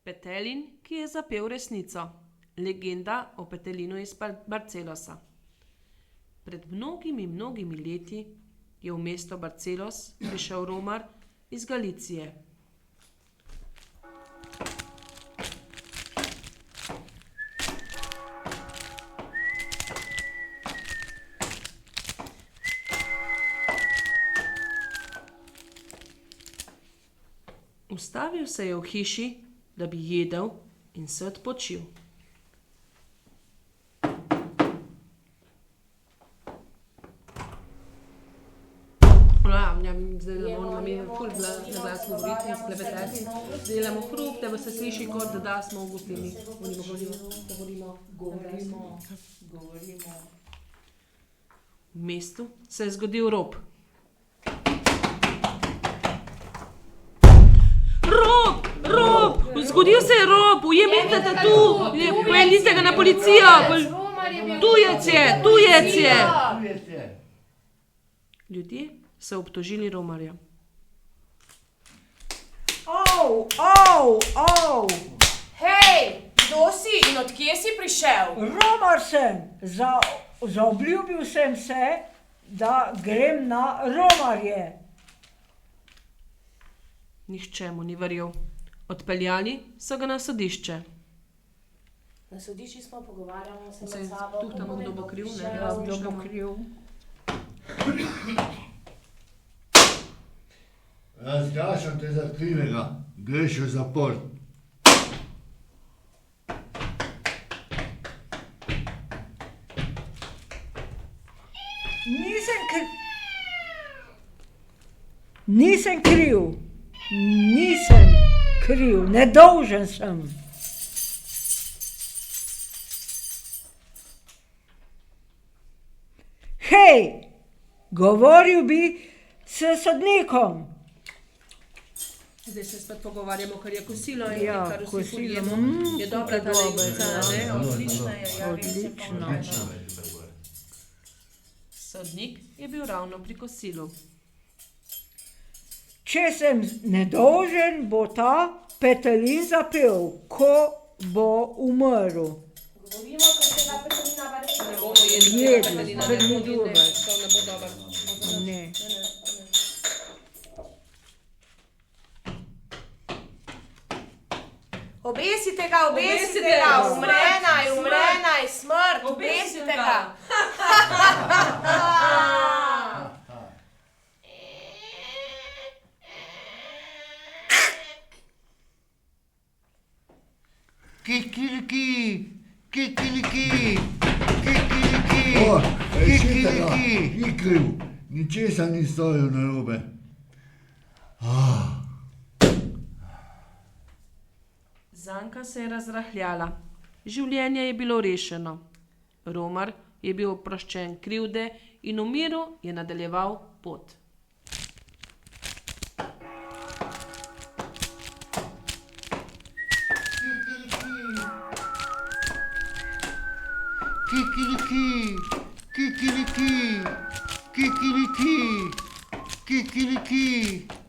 Petelin, ki je zapel resnico. Legenda o Petelinu iz Barcelosa. Pred mnogimi leti je v mesto Barcelos prišel romar iz Galicije. Ustavil se je v hiši, da bi jedel in se odpočil. Zdaj moramo mi ful na glas govoriti in sklepetati. Delamo hrup, da se sliši, kot da smo v gostini. Govorimo. V mestu se je zgodil rop. Rop! Zgodil se je rop! Ujemite te tu! Pojedite ga na policijo! Tujec je! Ljudje so obtožili romarja. Hej, kdo si in od kje si prišel? Romar sem. Zaobljubil sem se, da grem na romarje. Nihče mu ni verjel. Odpeljali so ga na sodišče. Na sodišči smo pogovarjali se Saj med sabo. tuhtamo, kdo bo kriv, ne? Ja, kdo bo kriv? Razglašam te za krivega, greš v zapor. Nisem kriv, nedolžen sem. Hej, govoril bi s sodnikom. Zdaj se spet pogovarjamo, ker je kosilo in Ja, kar vsi kosilo. pojemo. Je dobra ta levica, ne? Odlična je, ja, res je Odlično. Sodnik je bil ravno pri kosilu. Če sem nedolžen, bo ta Petelin zapel, ko bo umrl. Govorimo, ker se ga Petelina verjetno Ne bomo jedli, Jedli, ne, ker ni to dobro. ne bo dobro. Ne. Obesite ga, umre naj, smrt, obesite ga. Kikiliki! O, Kikiliki! rešite ga, ni kriv, ničesar ni storil narobe. Zanka se je razrahljala. Življenje je bilo rešeno. Romar je bil oproščen krivde in v miru je nadaljeval pot. Kikiliki!